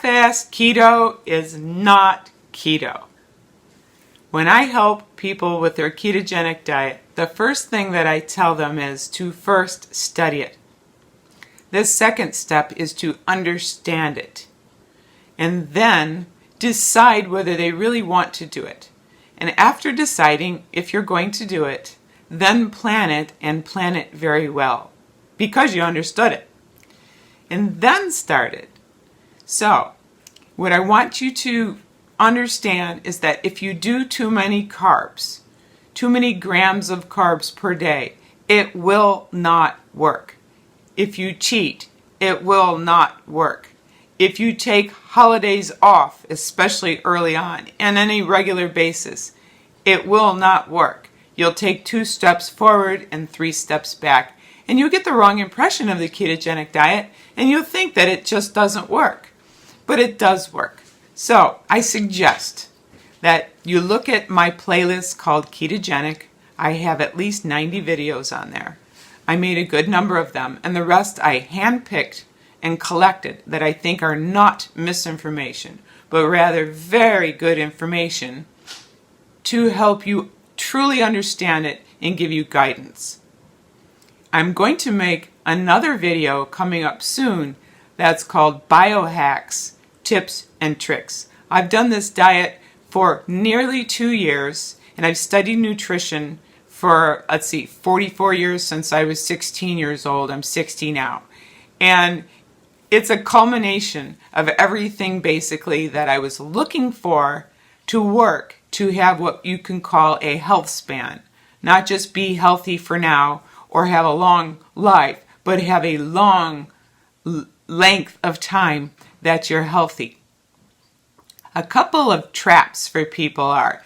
half-assed keto is not keto. When I help people with their ketogenic diet, the first thing that I tell them is to first study it. The second step is to understand it, and then decide whether they really want to do it. And after deciding if you're going to do it, then plan it, and plan it very well, because you understood it. And then start it. So, what I want you to understand is that if you do too many carbs, too many grams of carbs per day, it will not work. If you cheat, it will not work. If you take holidays off, especially early on, and on any regular basis, it will not work. You'll take 2 steps forward and 3 steps back, and you'll get the wrong impression of the ketogenic diet, and you'll think that it just doesn't work. But it does work. So I suggest that you look at my playlist called Ketogenic. I have at least 90 videos on there. I made a good number of them, and the rest I handpicked and collected that I think are not misinformation, but rather very good information to help you truly understand it and give you guidance. I'm going to make another video coming up soon that's called Biohacks, Tips and Tricks. I've done this diet for nearly 2 years, and I've studied nutrition for, 44 years since I was 16 years old. I'm 60 now. And it's a culmination of everything basically that I was looking for to work to have what you can call a health span. Not just be healthy for now or have a long life, but have a long length of time that you're healthy. A couple of traps for people are,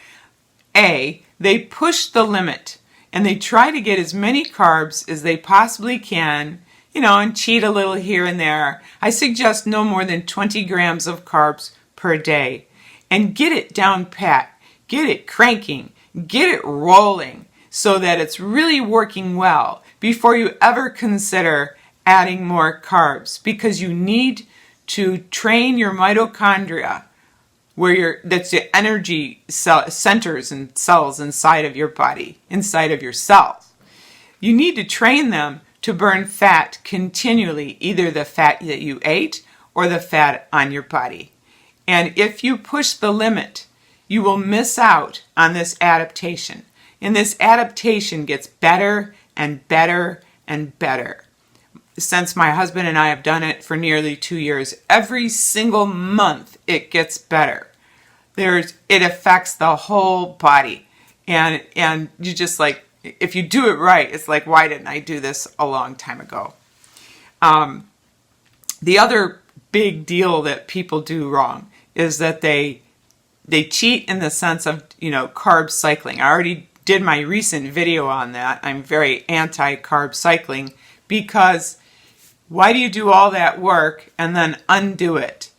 A, they push the limit and they try to get as many carbs as they possibly can, and cheat a little here and there. I suggest no more than 20 grams of carbs per day, and get it down pat, get it cranking, get it rolling so that it's really working well before you ever consider adding more carbs, because you need to train your mitochondria, that's the energy centers and cells inside of your body, inside of your cells. You need to train them to burn fat continually, either the fat that you ate or the fat on your body. And if you push the limit, you will miss out on this adaptation. And this adaptation gets better and better and better. Since my husband and I have done it for nearly 2 years, every single month it gets better. It affects the whole body. And you just if you do it right, it's like, why didn't I do this a long time ago? The other big deal that people do wrong is that they cheat in the sense of, carb cycling. I already did my recent video on that. I'm very anti-carb cycling, because why do you do all that work and then undo it?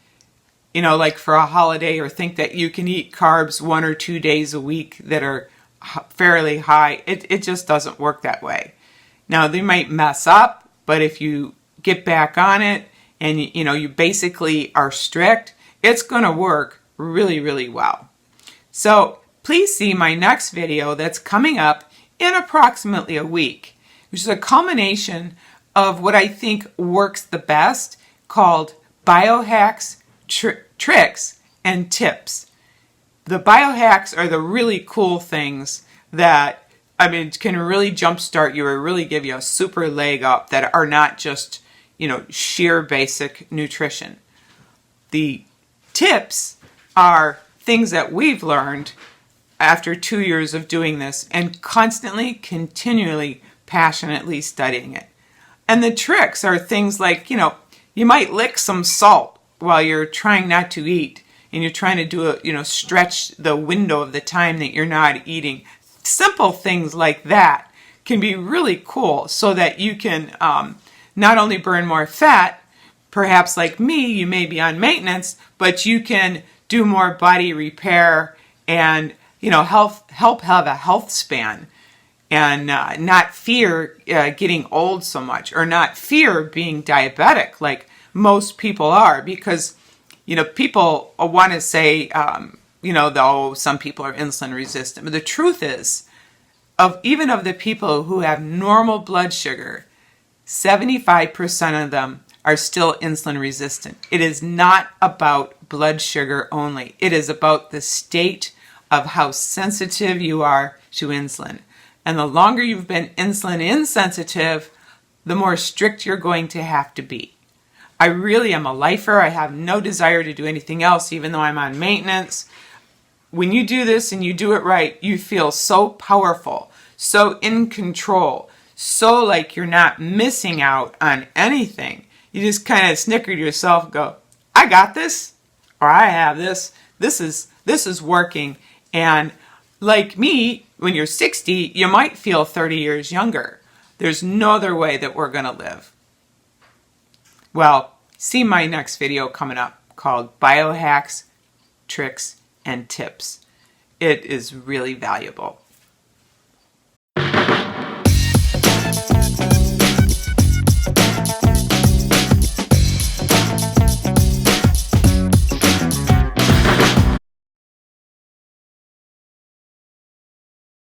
Like for a holiday, or think that you can eat carbs 1 or 2 days a week that are fairly high. It just doesn't work that way. Now, they might mess up, but if you get back on it and you basically are strict, it's going to work really, really well. So please see my next video that's coming up in approximately a week, which is a culmination of what I think works the best, called Biohacks, Tricks, and Tips. The biohacks are the really cool things that, can really jumpstart you or really give you a super leg up, that are not just, sheer basic nutrition. The tips are things that we've learned after 2 years of doing this and constantly, continually, passionately studying it. And the tricks are things like, you might lick some salt while you're trying not to eat, and you're trying to do stretch the window of the time that you're not eating. Simple things like that can be really cool, so that you can not only burn more fat, perhaps like me, you may be on maintenance, but you can do more body repair and help have a health span, and not fear getting old so much, or not fear being diabetic like most people are, because People want to say, though some people are insulin resistant. But the truth is, even of the people who have normal blood sugar, 75% of them are still insulin resistant. It is not about blood sugar only. It is about the state of how sensitive you are to insulin. And the longer you've been insulin insensitive, the more strict you're going to have to be. I really am a lifer. I have no desire to do anything else, even though I'm on maintenance. When you do this and you do it right, you feel so powerful, so in control, so like you're not missing out on anything. You just kind of snicker to yourself and go, I got this, or I have this. This is working. And like me, when you're 60, you might feel 30 years younger. There's no other way that we're going to live. Well, see my next video coming up called Biohacks, Tricks, and Tips. It is really valuable.